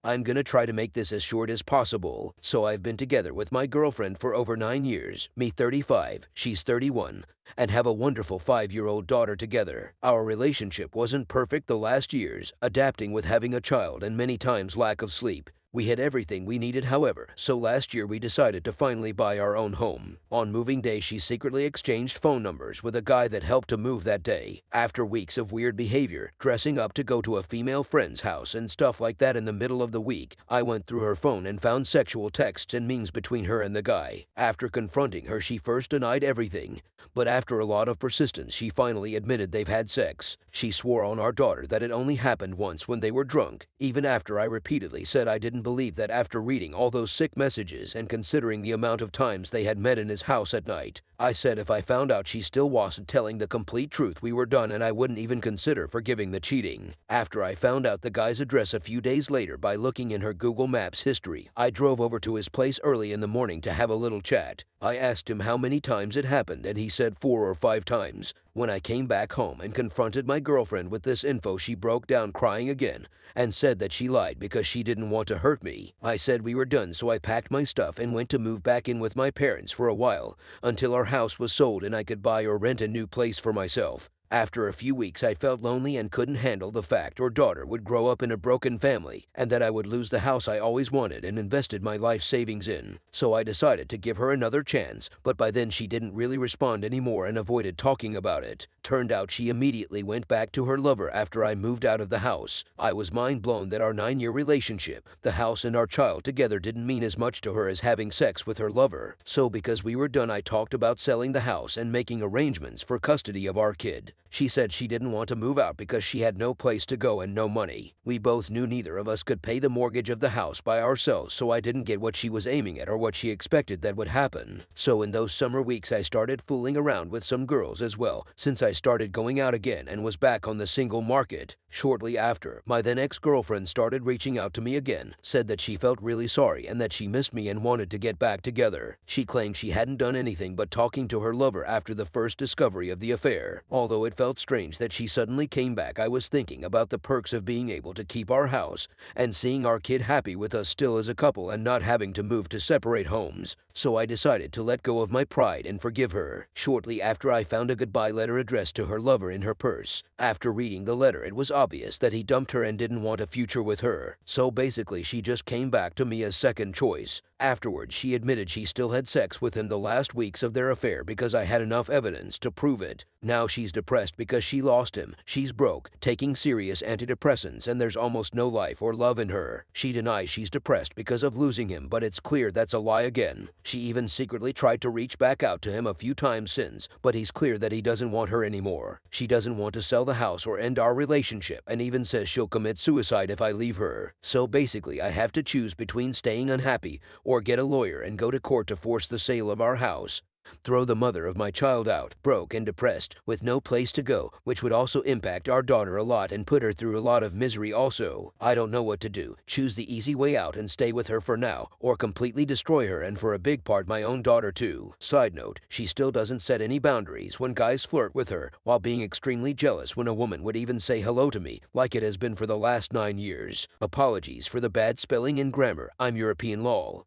I'm gonna try to make this as short as possible. So I've been together with my girlfriend for over 9 years, me 35, she's 31, and have a wonderful 5-year-old daughter together. Our relationship wasn't perfect the last years, adapting with having a child and many times lack of sleep. We had everything we needed, however, so last year we decided to finally buy our own home. On moving day, she secretly exchanged phone numbers with a guy that helped to move that day. After weeks of weird behavior, dressing up to go to a female friend's house and stuff like that in the middle of the week, I went through her phone and found sexual texts and memes between her and the guy. After confronting her, she first denied everything, but after a lot of persistence, she finally admitted they've had sex. She swore on our daughter that it only happened once when they were drunk, even after I repeatedly said I didn't believe that. After reading all those sick messages and considering the amount of times they had met in his house at night, I said if I found out she still wasn't telling the complete truth, we were done and I wouldn't even consider forgiving the cheating. After I found out the guy's address a few days later by looking in her Google Maps history, I drove over to his place early in the morning to have a little chat. I asked him how many times it happened and he said 4 or 5 times. When I came back home and confronted my girlfriend with this info, she broke down crying again and said that she lied because she didn't want to hurt me. I said we were done, so I packed my stuff and went to move back in with my parents for a while until our house was sold and I could buy or rent a new place for myself. After a few weeks, I felt lonely and couldn't handle the fact our daughter would grow up in a broken family and that I would lose the house I always wanted and invested my life savings in. So I decided to give her another chance, but by then she didn't really respond anymore and avoided talking about it. Turned out she immediately went back to her lover after I moved out of the house. I was mind blown that our 9-year relationship, the house and our child together didn't mean as much to her as having sex with her lover. So because we were done, I talked about selling the house and making arrangements for custody of our kid. She said she didn't want to move out because she had no place to go and no money. We both knew neither of us could pay the mortgage of the house by ourselves, so I didn't get what she was aiming at or what she expected that would happen. So in those summer weeks I started fooling around with some girls as well, since I started going out again and was back on the single market. Shortly after, my then ex-girlfriend started reaching out to me again, said that she felt really sorry and that she missed me and wanted to get back together. She claimed she hadn't done anything but talking to her lover after the first discovery of the affair. Although it felt strange that she suddenly came back, I was thinking about the perks of being able to keep our house and seeing our kid happy with us still as a couple and not having to move to separate homes. So I decided to let go of my pride and forgive her. Shortly after, I found a goodbye letter addressed to her lover in her purse. After reading the letter, it was obvious that he dumped her and didn't want a future with her. So basically, she just came back to me as second choice. Afterwards, she admitted she still had sex with him the last weeks of their affair because I had enough evidence to prove it. Now she's depressed because she lost him. She's broke, taking serious antidepressants, and there's almost no life or love in her. She denies she's depressed because of losing him, but it's clear that's a lie again. She even secretly tried to reach back out to him a few times since, but he's clear that he doesn't want her anymore. She doesn't want to sell the house or end our relationship, and even says she'll commit suicide if I leave her. So basically, I have to choose between staying unhappy or get a lawyer and go to court to force the sale of our house. Throw the mother of my child out, broke and depressed, with no place to go, which would also impact our daughter a lot and put her through a lot of misery also. I don't know what to do. Choose the easy way out and stay with her for now, or completely destroy her and for a big part my own daughter too. Side note, she still doesn't set any boundaries when guys flirt with her, while being extremely jealous when a woman would even say hello to me, like it has been for the last 9 years. Apologies for the bad spelling and grammar. I'm European lol.